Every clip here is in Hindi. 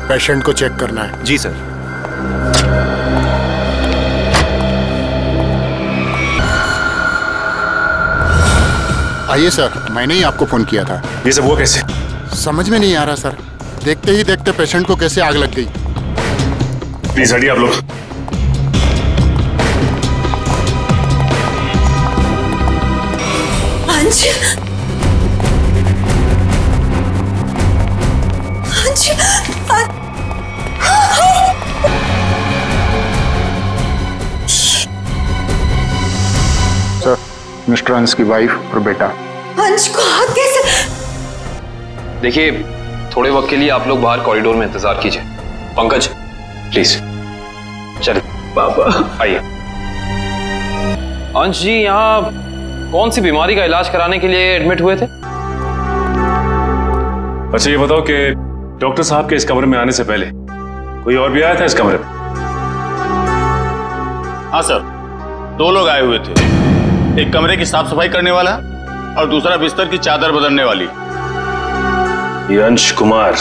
पेशेंट को चेक करना है। जी सर। आइए सर, मैंने ही आपको फोन किया था। ये सब हुआ कैसे? समझ में नहीं आ रहा सर, देखते ही देखते पेशेंट को कैसे आग लग गई। प्लीज हटिए आप लोग। अंश, अंश, सर, मिस्टर अंश की वाइफ और बेटा। अंश को हाथ कैसे? देखिए, थोड़े वक्त के लिए आप लोग बाहर कॉरिडोर में इंतजार कीजिए। पंकज प्लीज चलिए। पापा आइए। अंश जी यहाँ कौन सी बीमारी का इलाज कराने के लिए एडमिट हुए थे? अच्छा ये बताओ कि डॉक्टर साहब के इस कमरे में आने से पहले कोई और भी आया था इस कमरे में? हाँ सर, 2 लोग आए हुए थे। एक कमरे की साफ सफाई करने वाला और दूसरा बिस्तर की चादर बदलने वाली। ये अंश कुमार,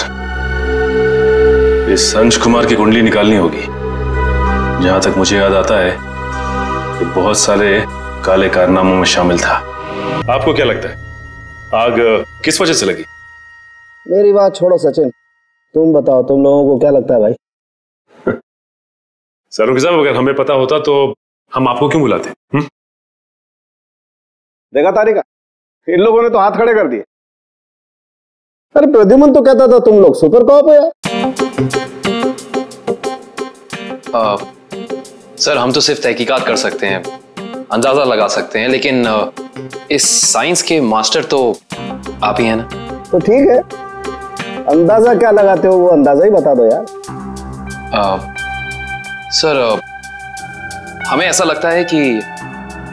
इस अंश कुमार की कुंडली निकालनी होगी। जहां तक मुझे याद आता है कि बहुत सारे काले कारनामों में शामिल था। आपको क्या लगता है आग किस वजह से लगी? मेरी बात छोड़ो सचिन, तुम बताओ, तुम लोगों को क्या लगता है भाई? सरों साहब, अगर हमें पता होता तो हम आपको क्यों बुलाते? देखा तारिका, इन लोगों ने तो हाथ खड़े कर दिए। अरे प्रद्युमन तो कहता था तुम लोग सुपर कॉप हो यार। सर हम तो सिर्फ तहकीकात कर सकते हैं, अंदाजा लगा सकते हैं, लेकिन इस साइंस के मास्टर तो आप ही हैं ना। तो ठीक है, अंदाजा क्या लगाते हो वो अंदाजा ही बता दो यार। सर हमें ऐसा लगता है कि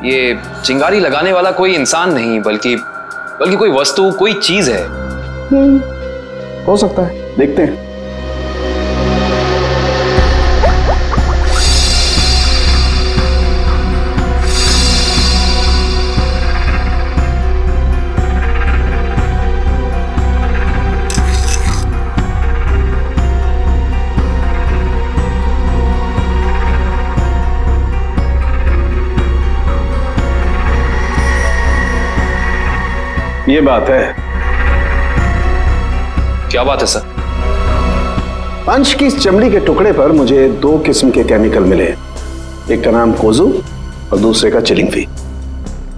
ये चिंगारी लगाने वाला कोई इंसान नहीं बल्कि कोई वस्तु, कोई चीज है। हो सकता है, देखते हैं। ये बात है। क्या बात है सर? अंश की इस चमड़ी के टुकड़े पर मुझे 2 किस्म के केमिकल मिले। एक का नाम कोजू और दूसरे का चिलिंगफी।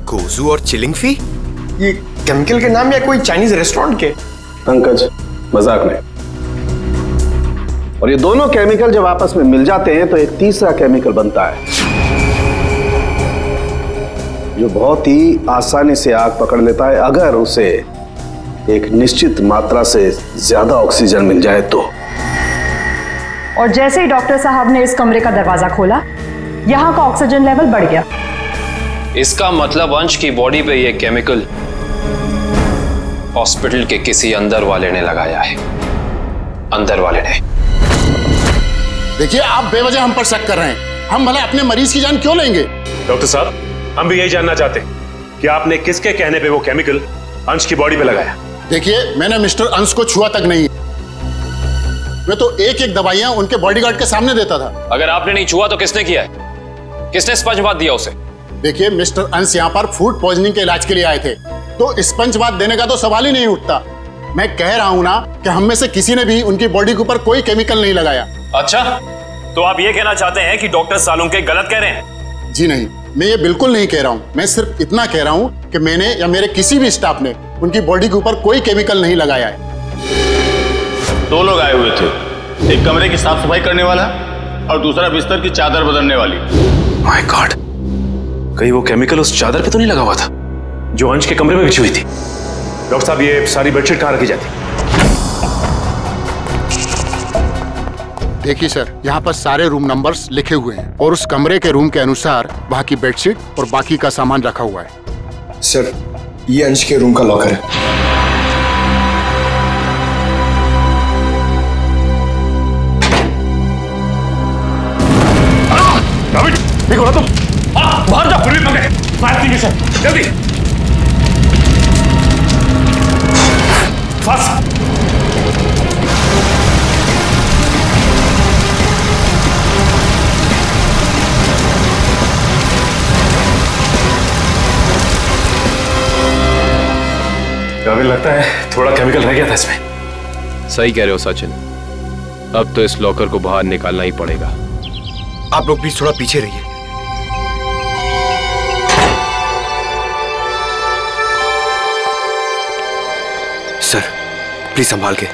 कोजू और चिलिंगफी? ये केमिकल के नाम या कोई चाइनीज रेस्टोरेंट के? पंकज, मजाक नहीं। और ये दोनों केमिकल जब आपस में मिल जाते हैं तो एक तीसरा केमिकल बनता है जो बहुत ही आसानी से आग पकड़ लेता है अगर उसे एक निश्चित मात्रा से ज्यादा ऑक्सीजन मिल जाए तो। और जैसे ही डॉक्टर साहब ने इस कमरे का दरवाजा खोला, यहाँ का ऑक्सीजन लेवल बढ़ गया। इसका मतलब अंश की बॉडी पे ये केमिकल हॉस्पिटल के किसी अंदर वाले ने लगाया है। अंदर वाले ने। देखिए, आप बेवजह हम पर शक कर रहे हैं। हम भला अपने मरीज की जान क्यों लेंगे? डॉक्टर साहब, हम भी यही जानना चाहते हैं कि आपने किसके कहने पे वो केमिकल अंश की बॉडी पे लगाया? देखिए, मैंने मिस्टर अंश को छुआ तक नहीं। मैं तो एक एक दवाइयां उनके बॉडीगार्ड के सामने देता था। अगर आपने नहीं छुआ तो किसने किया है? किसने स्पंज बाथ दिया उसे? देखिए, मिस्टर अंश यहाँ पर फूड पॉइजनिंग के इलाज के लिए आए थे, तो स्पंज बाथ देने का तो सवाल ही नहीं उठता। मैं कह रहा हूँ ना कि हम में से किसी ने भी उनकी बॉडी के ऊपर कोई केमिकल नहीं लगाया। अच्छा, तो आप ये कहना चाहते हैं कि डॉक्टर सालुंके गलत कह रहे हैं? जी नहीं, मैं ये बिल्कुल नहीं कह रहा हूँ। मैं सिर्फ इतना कह रहा हूँ कि मैंने या मेरे किसी भी स्टाफ ने उनकी बॉडी के ऊपर कोई केमिकल नहीं लगाया है। 2 लोग आए हुए थे। एक कमरे की साफ सफाई करने वाला और दूसरा बिस्तर की चादर बदलने वाली। माय गॉड, कहीं वो केमिकल उस चादर पे तो नहीं लगा हुआ था जो अंश के कमरे में बिछी हुई थी? डॉक्टर साहब, ये सारी बेडशीट कहाँ रखी जाती? देखिए सर, यहाँ पर सारे रूम नंबर्स लिखे हुए हैं और उस कमरे के रूम के अनुसार वहाँ की बेडशीट और बाकी का सामान रखा हुआ है। सर, ये अंश के रूम का लॉकर है। ठीक हो तुम? बाहर जाओ, फिर भी पकड़े। फायर एक्सटिंग्विशर, जल्दी। फास्ट। लगता है थोड़ा केमिकल रह गया था इसमें। सही कह रहे हो सचिन, अब तो इस लॉकर को बाहर निकालना ही पड़ेगा। आप लोग प्लीज थोड़ा पीछे रहिए। सर प्लीज संभाल के।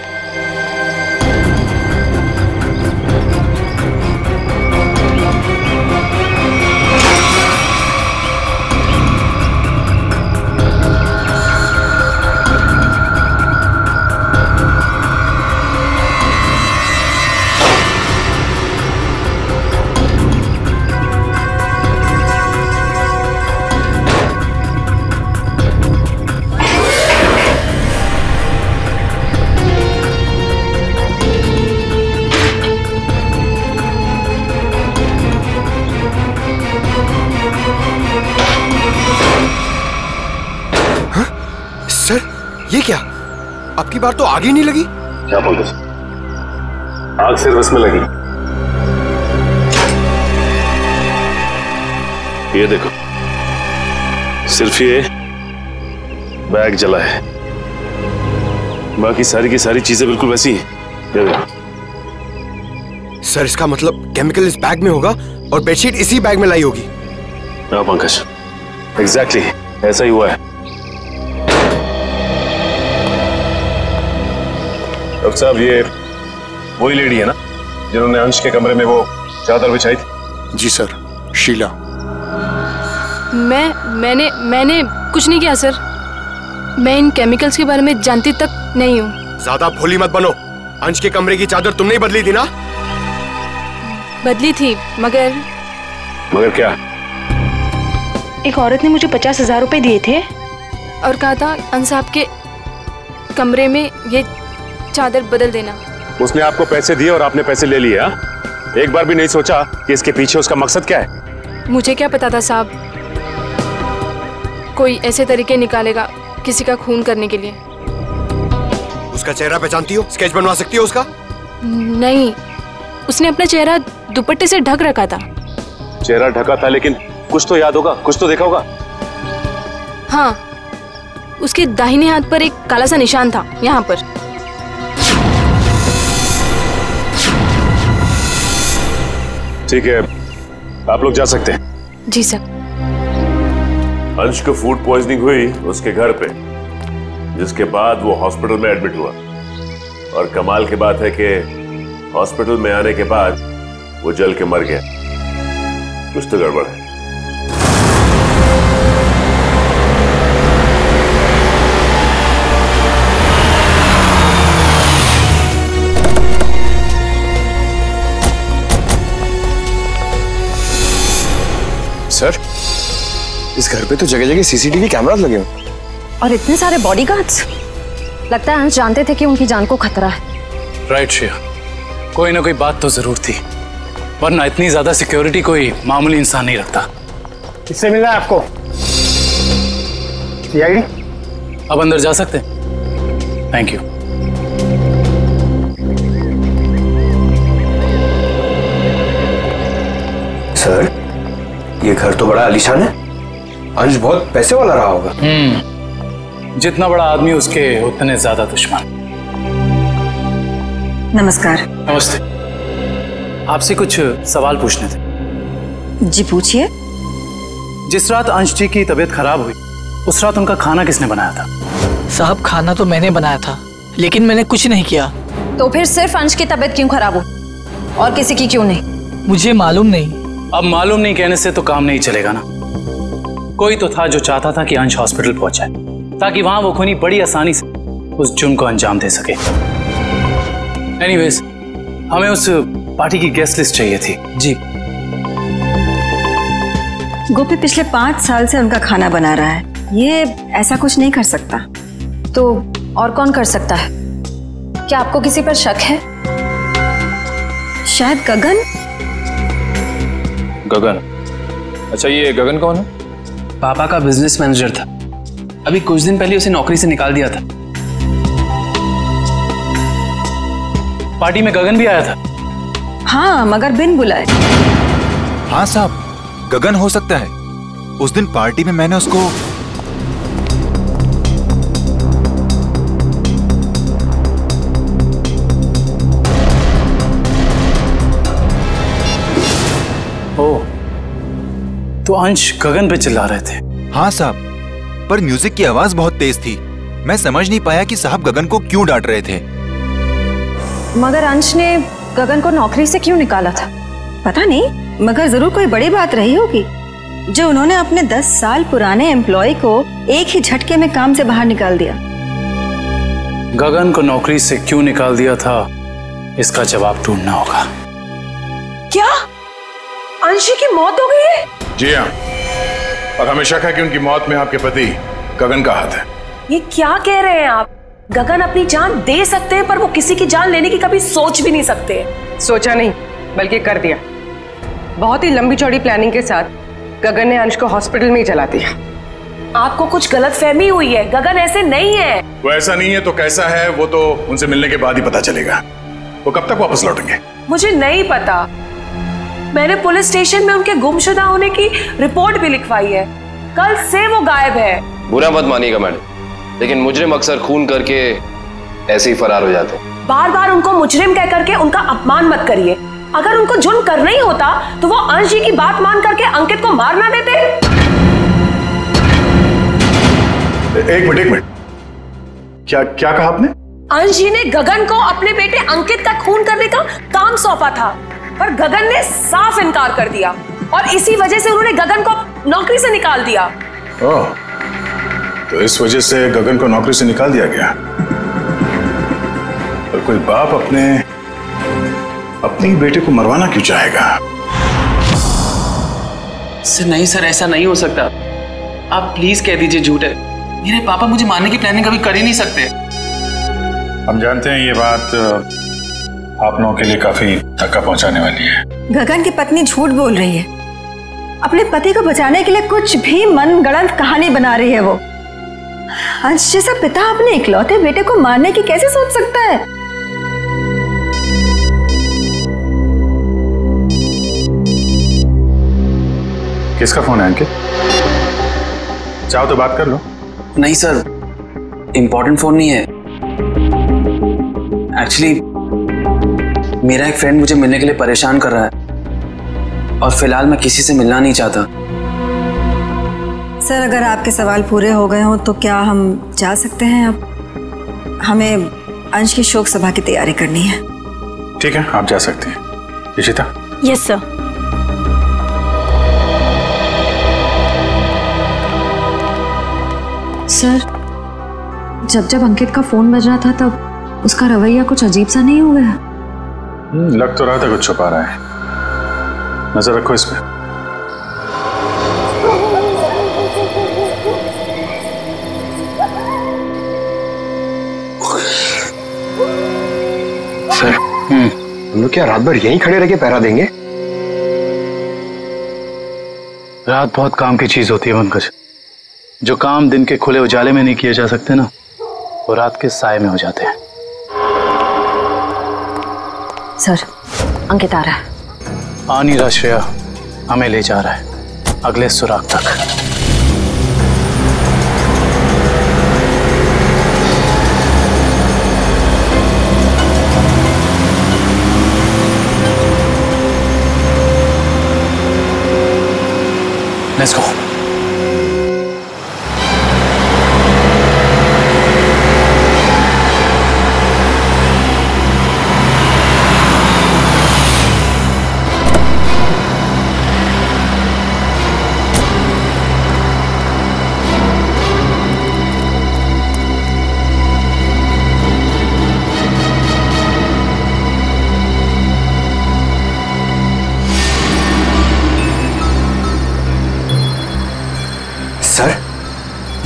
ये क्या, आपकी बार तो आग ही नहीं लगी? क्या बोलते, आग सिर्फ इसमें लगी। ये देखो, सिर्फ ये बैग जला है, बाकी सारी की सारी चीजें बिल्कुल वैसी हैं। ये देखो। सर इसका मतलब केमिकल इस बैग में होगा और बेडशीट इसी बैग में लाई होगी। हाँ पंकज, एग्जैक्टली ऐसा ही हुआ है। डॉक्टर साहब, ये वही लेडी है ना जिन्होंने अंश के कमरे में वो चादर बिछाई थी? जी सर, शीला। मैंने कुछ नहीं किया सर। मैं इन केमिकल्स के बारे में जानती तक नहीं हूँ। ज्यादा भोली मत बनो। अंश के कमरे की चादर तुमने ही बदली थी ना? बदली थी, मगर क्या? एक औरत ने मुझे 50,000 रुपए दिए थे और कहा था अंश साहब के कमरे में ये चादर बदल देना। उसने आपको पैसे दिए और आपने पैसे ले लिए? एक बार भी नहीं सोचा कि इसके पीछे उसका मकसद क्या है? मुझे क्या पता था साहब, कोई ऐसे तरीके निकालेगा किसी का खून करने के लिए। उसका चेहरा पहचानती हो? स्केच बनवा सकती हो उसका? नहीं, उसने अपना चेहरा दुपट्टे से ढक रखा था। चेहरा ढका था, लेकिन कुछ तो याद होगा, कुछ तो देखा होगा। हाँ, उसके दाहिने हाथ पर एक काला सा निशान था, यहाँ पर। ठीक है, आप लोग जा सकते हैं। जी सर। अंश को फूड पॉइजनिंग हुई उसके घर पे, जिसके बाद वो हॉस्पिटल में एडमिट हुआ। और कमाल की बात है कि हॉस्पिटल में आने के बाद वो जल के मर गया। कुछ तो गड़बड़ है। सर, इस घर पे तो जगह जगह सीसीटीवी कैमरास लगे हैं और इतने सारे बॉडीगार्ड्स। लगता है अंश जानते थे कि उनकी जान को खतरा है। राइट श्रेया, कोई ना कोई बात तो जरूर थी, वरना इतनी ज्यादा सिक्योरिटी कोई मामूली इंसान नहीं रखता। किससे मिला है आपको? सीआईडी? अब अंदर जा सकते हैं? Thank you. सर, ये घर तो बड़ा आलीशान है। अंश बहुत पैसे वाला रहा होगा। जितना बड़ा आदमी उसके उतने ज्यादा दुश्मन। नमस्कार। नमस्ते। आपसे कुछ सवाल पूछने थे। जी पूछिए। जिस रात अंश जी की तबीयत खराब हुई, उस रात उनका खाना किसने बनाया था? साहब, खाना तो मैंने बनाया था, लेकिन मैंने कुछ नहीं किया। तो फिर सिर्फ अंश की तबीयत क्यों खराब हो और किसी की क्यों नहीं? मुझे मालूम नहीं। अब मालूम नहीं कहने से तो काम नहीं चलेगा ना। कोई तो था जो चाहता था कि अंश हॉस्पिटल पहुंचे, ताकि वहां वो खूनी बड़ी आसानी से उस जुर्म को अंजाम दे सके। एनीवेज, हमें उस पार्टी की गेस्ट लिस्ट चाहिए थी। जी। गोपी पिछले 5 साल से उनका खाना बना रहा है, ये ऐसा कुछ नहीं कर सकता। तो और कौन कर सकता है? क्या आपको किसी पर शक है? शायद गगन। गगन? अच्छा, ये गगन कौन है? पापा का बिजनेस मैनेजर था। अभी कुछ दिन पहले उसे नौकरी से निकाल दिया था। पार्टी में गगन भी आया था? हाँ, मगर बिन बुलाए। हाँ साहब, गगन हो सकता है। उस दिन पार्टी में मैंने उसको तो अंश गगन पे चिल्ला रहे थे। हाँ साहब, पर म्यूजिक की आवाज बहुत तेज थी। मैं समझ नहीं पाया कि साहब गगन को क्यों डांट रहे थे। मगर अंश ने गगन को नौकरी से क्यों निकाला था? पता नहीं, मगर जरूर कोई बड़ी बात रही होगी जो उन्होंने अपने 10 साल पुराने एम्प्लॉय को एक ही झटके में काम से बाहर निकाल दिया। गगन को नौकरी से क्यों निकाल दिया था, इसका जवाब ढूंढना होगा। क्या अंशी की मौत हो गई है? जी हाँ, और हमें शक है कि उनकी मौत में आपके पति गगन का हाथ है। ये क्या कह रहे हैं आप? गगन अपनी जान दे सकते हैं पर वो किसी की जान लेने की कभी सोच भी नहीं सकते। सोचा नहीं बल्कि कर दिया। बहुत ही लंबी चौड़ी प्लानिंग के साथ गगन ने अंश को हॉस्पिटल में ही चला दिया। आपको कुछ गलतफहमी हुई है, गगन ऐसे नहीं है। वो ऐसा नहीं है तो कैसा है, वो तो उनसे मिलने के बाद ही पता चलेगा। वो कब तक वापस लौटेंगे? मुझे नहीं पता। मैंने पुलिस स्टेशन में उनके गुमशुदा होने की रिपोर्ट भी लिखवाई है। कल से वो गायब है। बुरा मत मानिएगा मैडम, लेकिन मुजरिम अक्सर खून करके ऐसे ही फरार हो जाते हैं। बार बार उनको मुजरिम कह करके उनका अपमान मत करिए। अगर उनको जुर्म करना ही होता तो वो अंश जी की बात मान करके अंकित को मार ना देते। एक मिनट, क्या कहा आपने? अंश जी ने गगन को अपने बेटे अंकित का खून करने का काम सौंपा था, पर गगन ने साफ इनकार कर दिया और इसी वजह से उन्होंने गगन को नौकरी से निकाल दिया। ओह, तो इस वजह से गगन को नौकरी से निकाल दिया गया। और कोई बाप अपने बेटे को मरवाना क्यों चाहेगा? सर नहीं सर, ऐसा नहीं हो सकता। आप प्लीज कह दीजिए झूठ है। मेरे पापा मुझे मारने की प्लानिंग कभी कर ही नहीं सकते। हम जानते हैं ये बात आप लोगों के लिए काफी धक्का पहुंचाने वाली है। गगन की पत्नी झूठ बोल रही है। अपने पति को बचाने के लिए कुछ भी मनगढ़ंत कहानी बना रही है वो। अंश जैसा पिता अपने इकलौते बेटे को मारने की कैसे सोच सकता है? किसका फोन है अंकित? चाहो तो बात कर लो। नहीं सर, इंपॉर्टेंट फोन नहीं है। एक्चुअली मेरा एक फ्रेंड मुझे मिलने के लिए परेशान कर रहा है और फिलहाल मैं किसी से मिलना नहीं चाहता। सर, अगर आपके सवाल पूरे हो गए हों तो क्या हम जा सकते हैं? अब हमें अंश की शोक सभा की तैयारी करनी है। ठीक है, आप जा सकते हैं। इशिता? Yes sir. सर, जब अंकित का फोन बज रहा था तब उसका रवैया कुछ अजीब सा नहीं हो गया? लग तो रहा था कुछ छुपा रहा है। नजर रखो इस पे। सर, हम लोग क्या रात भर यहीं खड़े रह के पहरा देंगे? रात बहुत काम की चीज होती है पंकज। जो काम दिन के खुले उजाले में नहीं किए जा सकते ना, वो रात के साए में हो जाते हैं। सर, अंकित आ रहा है। आ नहीं रहा श्रेया, हमें ले जा रहा है अगले सुराग तक। Let's go. सर,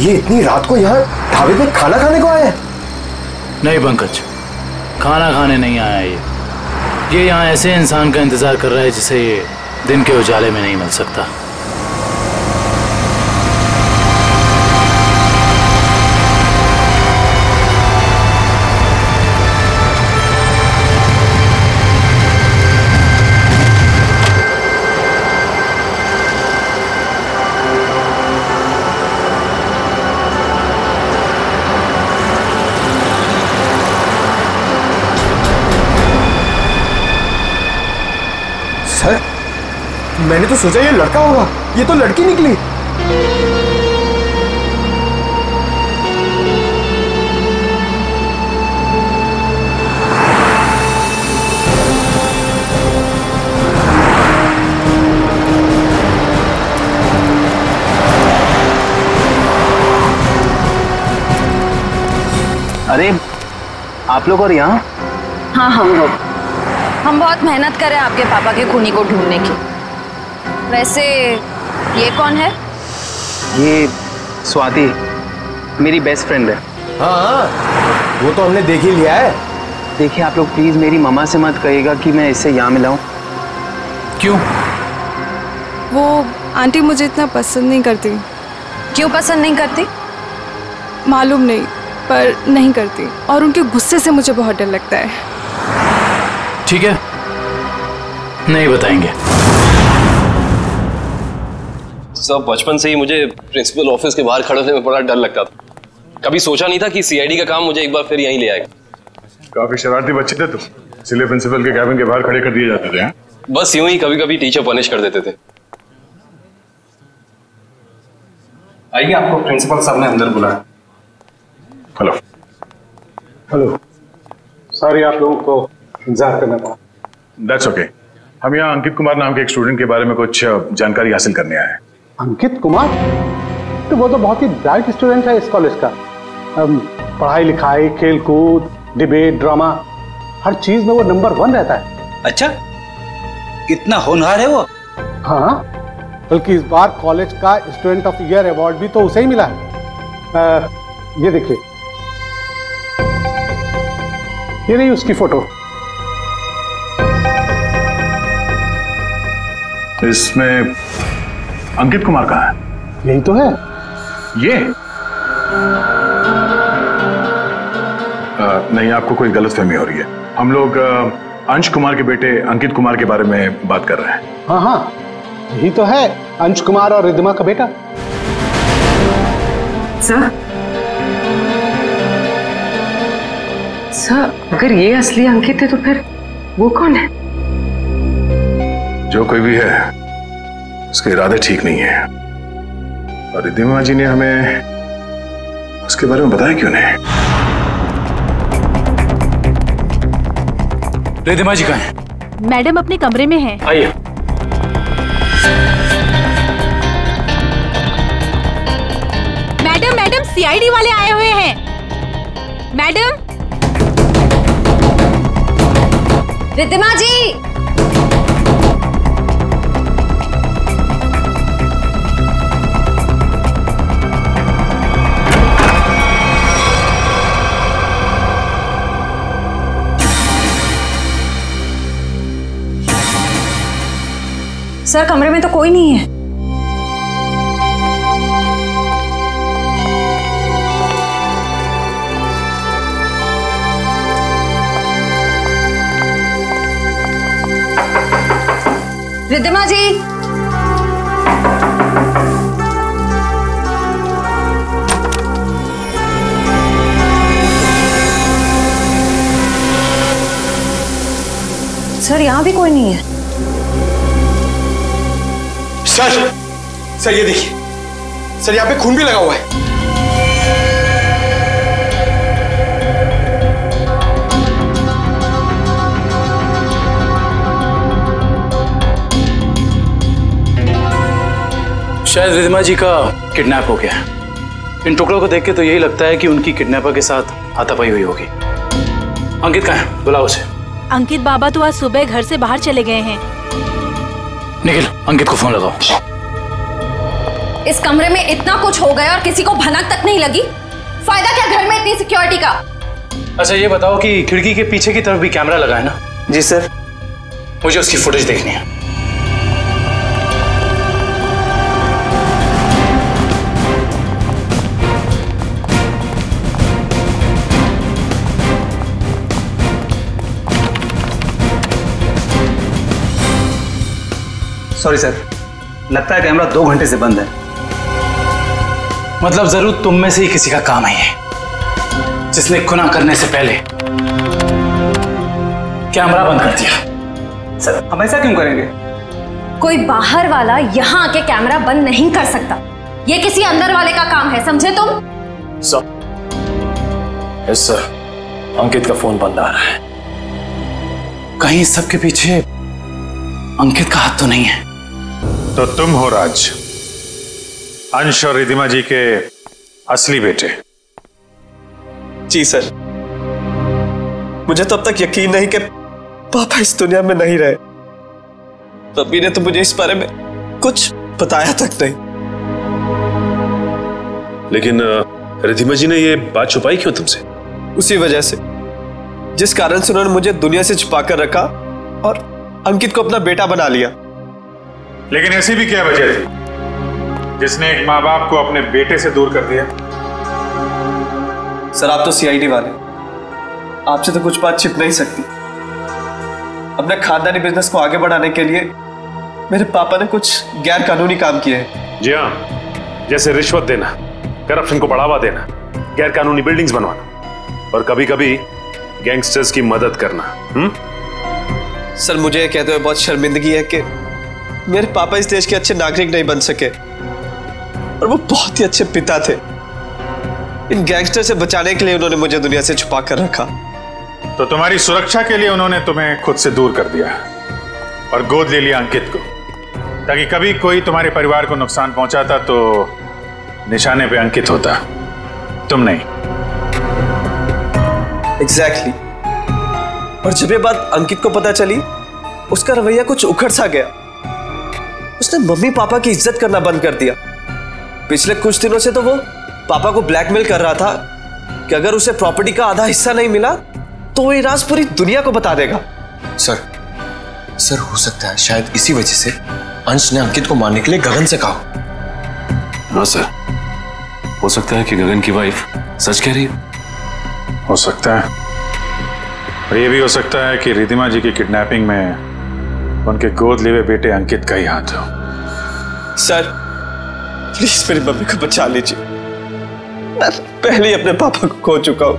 ये इतनी रात को यहाँ ढाबे पे खाना खाने को आया है? नहीं पंकज, खाना खाने नहीं आया ये यहाँ ऐसे इंसान का इंतजार कर रहा है जिसे ये दिन के उजाले में नहीं मिल सकता। मैंने तो सोचा ये लड़का होगा, ये तो लड़की निकली। अरे आप लोग और यहाँ? हाँ हम बहुत मेहनत करें आपके पापा के खूनी को ढूंढने की। वैसे ये कौन है? ये स्वाति, मेरी बेस्ट फ्रेंड है। हाँ, वो तो हमने देख ही लिया है। देखिए आप लोग प्लीज मेरी मामा से मत कहिएगा कि मैं इससे यहाँ मिलाऊं। क्यों? वो आंटी मुझे इतना पसंद नहीं करती। क्यों पसंद नहीं करती? मालूम नहीं, पर नहीं करती, और उनके गुस्से से मुझे बहुत डर लगता है। ठीक है, नहीं बताएंगे। सब बचपन से ही मुझे प्रिंसिपल ऑफिस के बाहर खड़े होने में बड़ा डर लगता था। कभी सोचा नहीं था कि सीआईडी का काम मुझे एक बार फिर यहीं ले आएगा। काफी शरारती बच्चे थे तुम, इसलिए प्रिंसिपल के कैबिन के बाहर खड़े कर दिए जाते थे। हैं? बस यूं ही कभी कभी टीचर पनिश कर देते थे। आइए, आपको प्रिंसिपल साहब ने अंदर बुलाया। हेलो। हेलो, सॉरी आप लोगों को इंतजार करना पड़ा। That's okay. हम यहाँ अंकित कुमार नाम के एक स्टूडेंट के बारे में कुछ जानकारी हासिल करने आए हैं। अंकित कुमार? तो वो तो बहुत ही ब्राइट स्टूडेंट है इस कॉलेज का। पढ़ाई लिखाई, खेल कूद, डिबेट, ड्रामा, हर चीज में वो नंबर 1 रहता है। अच्छा, इतना होनहार है वो? हाँ, बल्कि इस बार कॉलेज का स्टूडेंट ऑफ ईयर अवार्ड भी तो उसे ही मिला है। ये देखिए, ये नहीं उसकी फोटो। इसमें अंकित कुमार कहाँ है? यही तो है। ये नहीं, आपको कोई गलतफहमी हो रही है। हम लोग अंश कुमार के बेटे अंकित कुमार के बारे में बात कर रहे हैं। हाँ हाँ, यही तो है, अंश कुमार और रिद्धिमा का बेटा। सर, अगर ये असली अंकित है तो फिर वो कौन है? जो कोई भी है, उसके इरादे ठीक नहीं है, और रिद्धिमा जी ने हमें उसके बारे में बताया क्यों नहीं? रिद्धिमा जी कहाँ हैं? मैडम अपने कमरे में हैं। आइए। मैडम सीआईडी वाले आए हुए हैं। मैडम। रिद्धिमा जी। सर, कमरे में तो कोई नहीं है। रिद्धिमा जी। सर, यहाँ भी कोई नहीं है। सर ये देखिए, सर यहाँ पे खून भी लगा हुआ है। शायद रिद्धिमा जी का किडनैप हो गया है। इन टुकड़ों को देख के तो यही लगता है कि उनकी किडनैपर के साथ हाथापाई हुई होगी। अंकित कहाँ है? बुलाओ उसे। अंकित बाबा तो आज सुबह घर से बाहर चले गए हैं। निखिल, अंकित को फोन लगाओ। इस कमरे में इतना कुछ हो गया और किसी को भनक तक नहीं लगी। फायदा क्या घर में इतनी सिक्योरिटी का? अच्छा ये बताओ कि खिड़की के पीछे की तरफ भी कैमरा लगा है ना? जी सर। मुझे उसकी फुटेज देखनी है। सॉरी सर, लगता है कैमरा 2 घंटे से बंद है। मतलब जरूर तुम में से ही किसी का काम है ये, जिसने गुनाह करने से पहले कैमरा बंद कर दिया। सर हम ऐसा क्यों करेंगे? कोई बाहर वाला यहाँ आके कैमरा बंद नहीं कर सकता। ये किसी अंदर वाले का काम है, समझे तुम? यस सर, अंकित का फोन बंद आ रहा है। कहीं इस सब के पीछे अंकित का हाथ तो नहीं है? तो तुम हो राज, अंश और रिधिमा जी के असली बेटे। जी सर, मुझे तो अब तक यकीन नहीं कि पापा इस दुनिया में नहीं रहे। रवि ने तो मुझे इस बारे में कुछ बताया तक नहीं। लेकिन रिधिमा जी ने ये बात छुपाई क्यों तुमसे? उसी वजह से जिस कारण से उन्होंने मुझे दुनिया से छुपा कर रखा और अंकित को अपना बेटा बना लिया। लेकिन ऐसी भी क्या वजह थी जिसने एक माँ बाप को अपने बेटे से दूर कर दिया? सर, आप तो सीआईडी वाले, आपसे तो कुछ बात छिप नहीं सकती। अपने खानदानी बिजनेस को आगे बढ़ाने के लिए मेरे पापा ने कुछ गैर कानूनी काम किए हैं। जी हाँ, जैसे रिश्वत देना, करप्शन को बढ़ावा देना, गैर कानूनी बिल्डिंग्स बनवाना और कभी कभी गैंगस्टर्स की मदद करना। सर, मुझे ये कहते हुए बहुत शर्मिंदगी है कि मेरे पापा इस देश के अच्छे नागरिक नहीं बन सके और वो बहुत ही अच्छे पिता थे। इन गैंगस्टर से बचाने के लिए उन्होंने मुझे दुनिया से छुपा कर रखा। तो तुम्हारी सुरक्षा के लिए उन्होंने तुम्हें खुद से दूर कर दिया और गोद ले लिया अंकित को, ताकि कभी कोई तुम्हारे परिवार को नुकसान पहुंचाता तो निशाने पे अंकित होता, तुम नहीं। एग्जैक्टली। और जब ये बात अंकित को पता चली, उसका रवैया कुछ उखड़ सा गया। उसने मम्मी पापा की इज्जत करना बंद कर दिया। पिछले कुछ दिनों से तो वो पापा को ब्लैकमेल कर रहा था कि अगर उसे प्रॉपर्टी का आधा हिस्सा नहीं मिला तो वो ये राज पूरी दुनिया को बता देगा। सर हो सकता है शायद इसी वजह से अंश ने अंकित को मारने के लिए गगन से कहा। हाँ सर, हो सकता है कि गगन की वाइफ सच कह रही हो सकता है। और ये भी हो सकता है कि रिधिमा जी की किडनैपिंग में उनके गोद लिए हुए बेटे अंकित का ही हाथ हो। सर, प्लीज मेरी मम्मी को बचा लीजिए। मैं पहले ही अपने पापा को खो चुका हूं,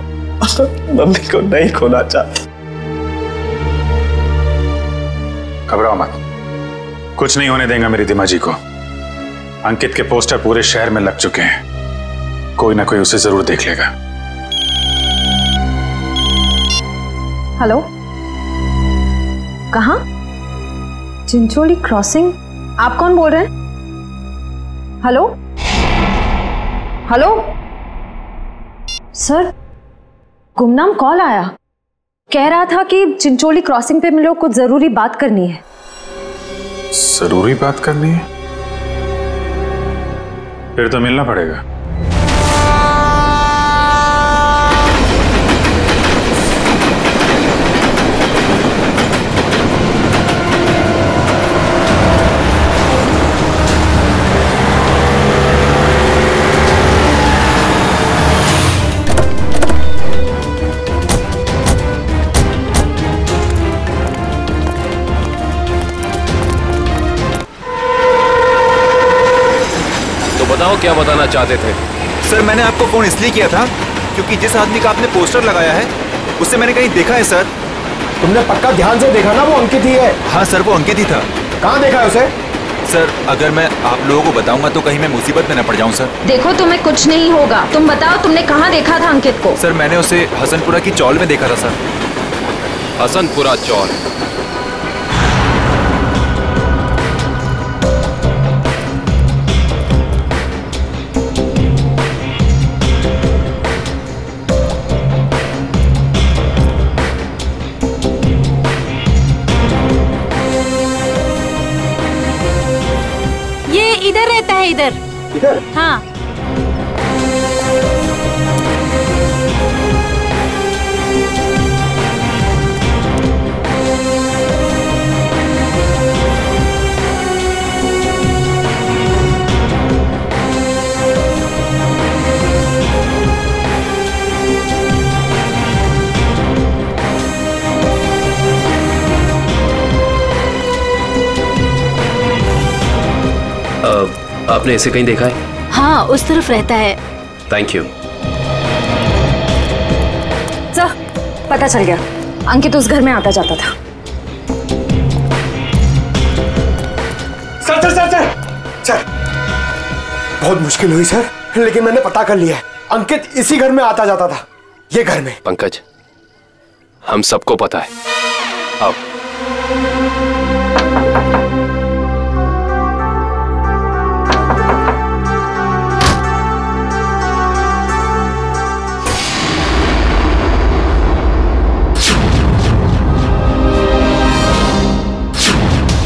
मम्मी को नहीं खोना चाहता। घबराओ मत, कुछ नहीं होने देंगे मेरी रिधिमा जी को। अंकित के पोस्टर पूरे शहर में लग चुके हैं, कोई ना कोई उसे जरूर देख लेगा। हेलो, कहाँ? चिंचोली क्रॉसिंग? आप कौन बोल रहे हैं? हेलो हेलो सर, गुमनाम कॉल आया, कह रहा था कि चिंचोली क्रॉसिंग पे मिलो, कुछ जरूरी बात करनी है। जरूरी बात करनी है? फिर तो मिलना पड़ेगा। बताओ क्या बताना चाहते थे? सर, मैंने आपको फोन इसलिए किया था क्योंकि जिस आदमी का आपने पोस्टर लगाया है उससे मैंने कहीं देखा है सर। तुमने पक्का ध्यान से देखा ना? वो अंकित ही है। हाँ सर, वो अंकित ही था। कहाँ देखा है उसे? सर, अगर मैं आप लोगों को बताऊंगा तो कहीं मैं मुसीबत में न पड़ जाऊं सर। देखो, तुम्हें कुछ नहीं होगा। तुम बताओ, तुमने कहाँ देखा था अंकित को? सर, मैंने उसे हसनपुरा की चौल में देखा था सर। हसनपुरा चौल? इधर रहता है। इधर? हाँ। आपने इसे कहीं देखा है? हाँ, उस तरफ रहता है। Thank you. सर, पता चल गया, अंकित उस घर में आता जाता था। बहुत मुश्किल हुई सर, लेकिन मैंने पता कर लिया है, अंकित इसी घर में आता जाता था, ये घर में। पंकज, हम सबको पता है। आओ।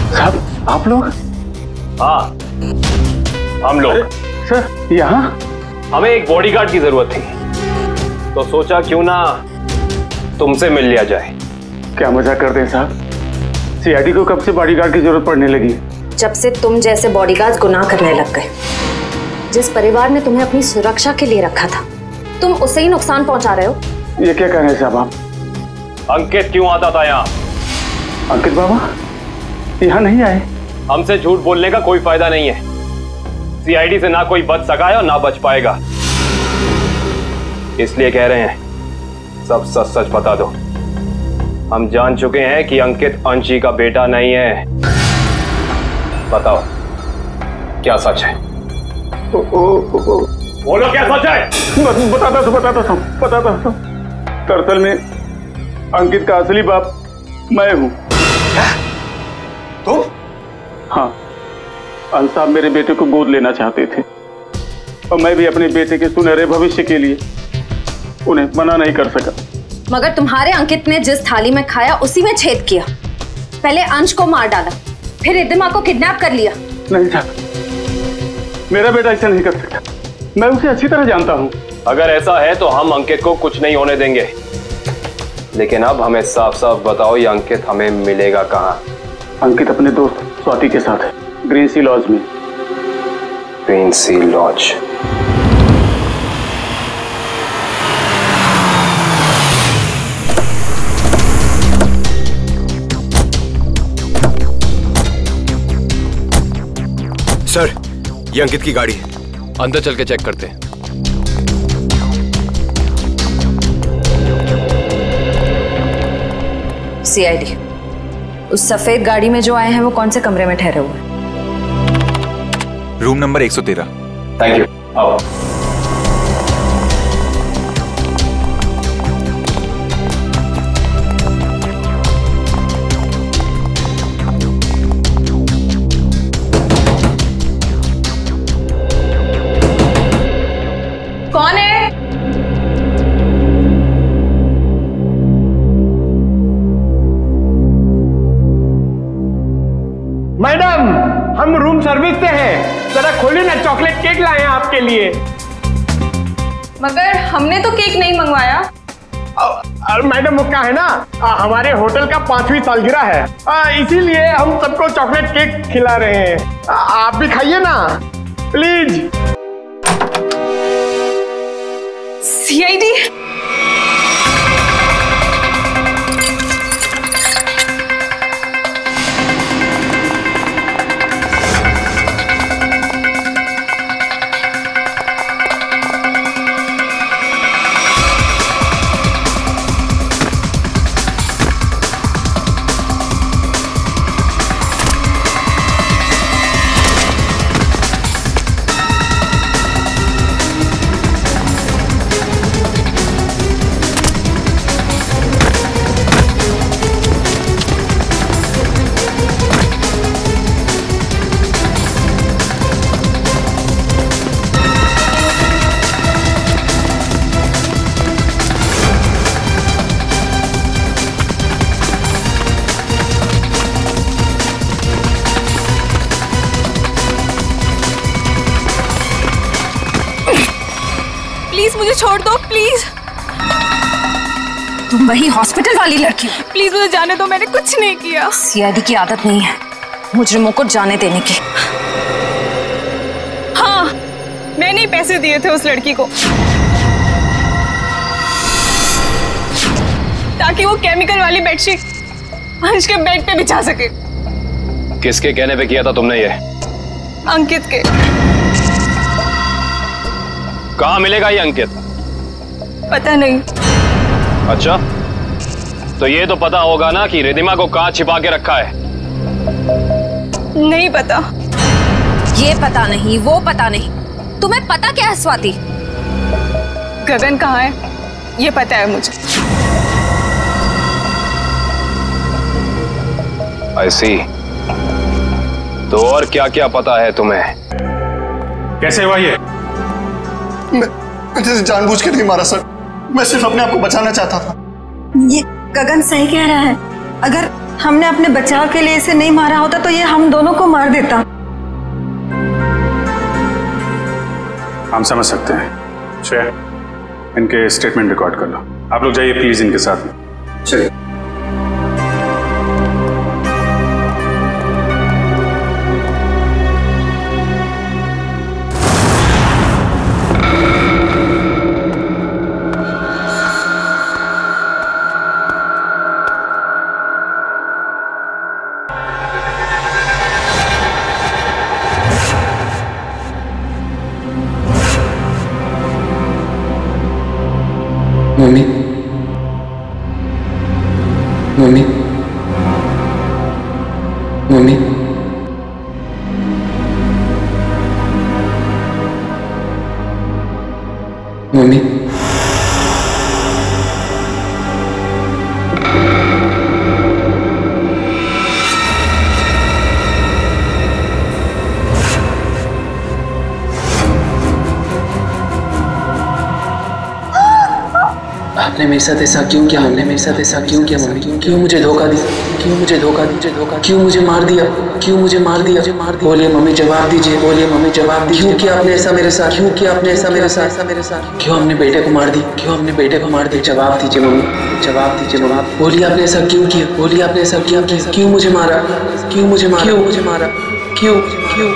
साहब, आप लोग? हाँ, हम लोग। सर, यहाँ हमें एक बॉडीगार्ड की जरूरत थी, तो सोचा क्यों ना तुमसे मिल लिया जाए। क्या मजाक करते हैं साहब? सीआईडी को कब से बॉडीगार्ड की जरूरत पड़ने लगी? जब से तुम जैसे बॉडीगार्ड गुनाह करने लग गए। जिस परिवार ने तुम्हें अपनी सुरक्षा के लिए रखा था, तुम उसे ही नुकसान पहुंचा रहे हो। ये क्या कह रहे हैं साहब आप? अंकित क्यों आता था यहाँ? अंकित बाबा यहाँ नहीं आए। हमसे झूठ बोलने का कोई फायदा नहीं है। सीआईडी से ना कोई बच सका है और ना बच पाएगा, इसलिए कह रहे हैं सब सच सच बता दो। हम जान चुके हैं कि अंकित अंशी का बेटा नहीं है। बताओ क्या सच है? बोलो क्या सच है? बताता हूँ। दरअसल में अंकित का असली बाप मैं हूँ। तुम? हाँ, अंश साहब मेरे बेटे को गोद लेना चाहते थे और मैं भी अपने बेटे के सुनहरे भविष्य के लिए उन्हें मना नहीं कर सका। मगर तुम्हारे अंकित ने जिस थाली में खाया उसी में छेद किया। पहले अंश को मार डाला, फिर रिद्धिमा को किडनैप कर लिया। नहीं साहब, मेरा बेटा ऐसा नहीं कर सकता। मैं उसे अच्छी तरह जानता हूँ। अगर ऐसा है तो हम अंकित को कुछ नहीं होने देंगे, लेकिन अब हमें साफ साफ बताओ ये अंकित हमें मिलेगा कहाँ? अंकित अपने दोस्त स्वाति के साथ है, ग्रीन सी लॉज में। ग्रीन सी लॉज? सर, ये अंकित की गाड़ी है। अंदर चल के चेक करते हैं। सीआईडी, उस सफेद गाड़ी में जो आए हैं वो कौन से कमरे में ठहरे हुए हैं? Room number 113। Thank you. आओ। कौन है? मैडम, हम रूम सर्विस से हैं। जरा खोलिए ना, चॉकलेट केक लाए हैं आपके लिए। मगर हमने तो केक नहीं मंगवाया। मैडम वो क्या है ना, हमारे होटल का 5वीं सालगिरह है, इसीलिए हम सबको चॉकलेट केक खिला रहे हैं। आप भी खाइए ना प्लीज। सीआईडी, प्लीज मुझे छोड़ दो, प्लीज। तुम वही हॉस्पिटल वाली लड़की हो? प्लीज मुझे जाने दो, मैंने कुछ नहीं किया। सीआईडी की आदत नहीं है मुजरिमों को जाने देने की। हाँ, मैंने ही पैसे दिए थे उस लड़की को ताकि वो केमिकल वाली बेडशीट अंश के बेड पे बिछा सके। किसके कहने पे किया था तुमने ये? अंकित के। कहाँ मिलेगा ये अंकित? पता नहीं। अच्छा, तो ये तो पता होगा ना कि रिद्धिमा को कहाँ छिपा के रखा है? नहीं पता। ये पता नहीं, वो पता नहीं, तुम्हें पता क्या है स्वाति? गगन कहाँ है ये पता है मुझे। I see। तो और क्या क्या पता है तुम्हें? कैसे हुआ ये? मैं जानबूझ के नहीं मारा सर, मैं सिर्फ अपने आप को बचाना चाहता था। ये गगन सही कह रहा है, अगर हमने अपने बचाव के लिए इसे नहीं मारा होता तो ये हम दोनों को मार देता। हम समझ सकते हैं। श्रेया, इनके स्टेटमेंट रिकॉर्ड कर लो। आप लोग जाइए प्लीज इनके साथ में। चलिए। मम्मी, मम्मी, मम्मी, मम्मी, आपने मेरे साथ ऐसा क्यों किया? हमने मेरे साथ ऐसा क्यों किया मम्मी? क्यों मुझे धोखा दिया? क्यों मुझे धोखा दिया? क्यों मुझे मार दिया? क्यों मुझे मार दिया? बोलिए मम्मी, जवाब दीजिए। बोलिए मम्मी, जवाब दीजिए। क्यों किया आपने ऐसा मेरे साथ? क्यों किया आपने ऐसा मेरे साथ? क्यों हमने बेटे को मार दी? क्यों हमने बेटे को मार दिया? जवाब दीजिए मम्मी, जवाब दीजिए मम्मी। बोलिए आपने ऐसा क्यों किया? बोलिए आपने ऐसा क्यों किया? क्यों मुझे मारा? क्यों मुझे मारा? क्यों मुझे मारा? क्यों क्यों?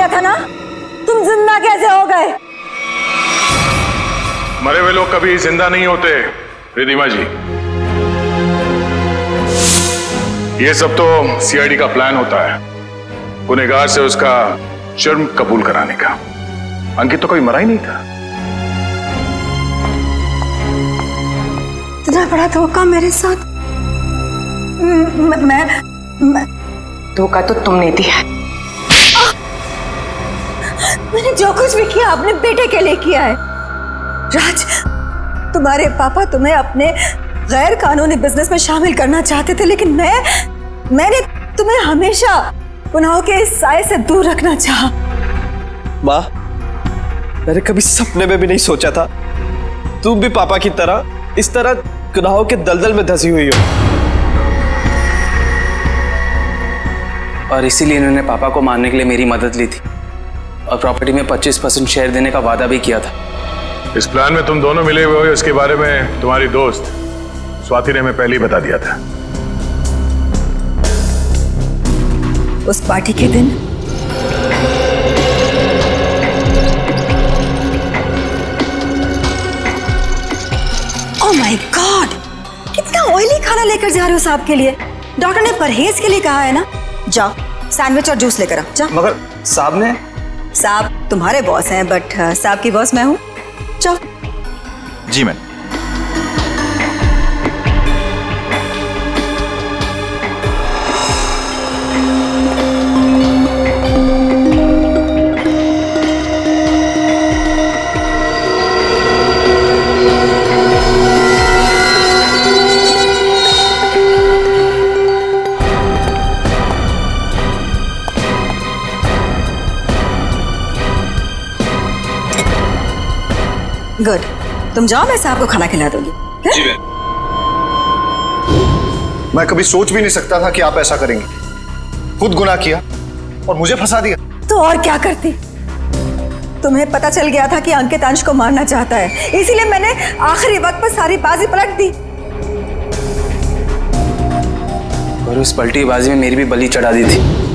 था ना, तुम जिंदा कैसे हो गए? मरे हुए लोग कभी जिंदा नहीं होते रिधिमा जी। ये सब तो सीआईडी का प्लान होता है, गुनहगार से उसका जुर्म कबूल कराने का। अंकित तो कोई मरा ही नहीं था। इतना बड़ा धोखा मेरे साथ। मैं धोखा तो तुमने दिया। मैंने जो कुछ भी किया अपने बेटे के लिए किया है। राज, तुम्हारे पापा तुम्हें अपने गैर कानूनी बिजनेस में शामिल करना चाहते थे, लेकिन मैंने तुम्हें हमेशा गुनाहों के इस साए से दूर रखना चाहा। माँ, मैंने कभी सपने में भी नहीं सोचा था तुम भी पापा की तरह इस तरह गुनाहों के दलदल में धंसी हुई हो। और इसीलिए इन्होंने पापा को मारने के लिए मेरी मदद ली थी और प्रॉपर्टी में 25% शेयर देने का वादा भी किया था। इस प्लान में तुम दोनों मिले हुए हो, इसके बारे में तुम्हारी दोस्त स्वाति ने हमें पहले ही बता दिया था। उस पार्टी के दिन ओह माय गॉड, कितना ऑयली खाना लेकर जा रहे हो साहब के लिए? डॉक्टर ने परहेज के लिए कहा है ना। जाओ सैंडविच और जूस लेकर आओ। जा। मगर साहब ने साहब तुम्हारे बॉस हैं, बट साहब की बॉस मैं हूँ। जाओ। जी मैम। गुड, तुम जाओ, मैं साहब को खाना खिला दूंगी। जी मैं कभी सोच भी नहीं सकता था कि आप ऐसा करेंगे। खुद गुनाह किया और मुझे फंसा दिया। तो और क्या करती? तुम्हें पता चल गया था कि अंकित अंश को मारना चाहता है, इसीलिए मैंने आखिरी वक्त पर सारी बाजी पलट दी। और उस पलटी बाजी में मेरी भी बलि चढ़ा दी थी।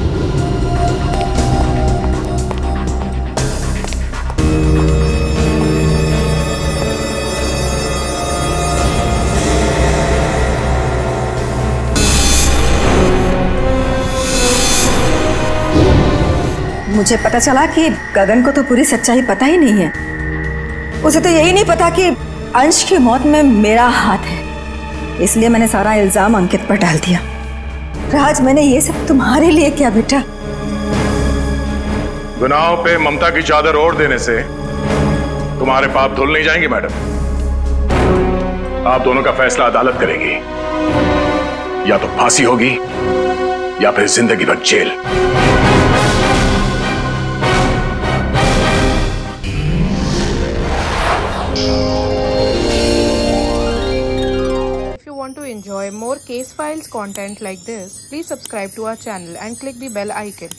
मुझे पता चला कि गगन को तो पूरी सच्चाई पता ही नहीं है। उसे तो यही नहीं पता कि अंश की मौत में मेरा हाथ है, इसलिए मैंने सारा इल्जाम अंकित पर डाल दिया। राज, मैंने ये सब तुम्हारे लिए किया बेटा। गुनाहों पे ममता की चादर ओढ़ देने से तुम्हारे पाप धुल नहीं जाएंगे मैडम। आप दोनों का फैसला अदालत करेगी, या तो फांसी होगी या फिर जिंदगी भर jail. Want to enjoy more case files content like this, please subscribe to our channel and click the bell icon.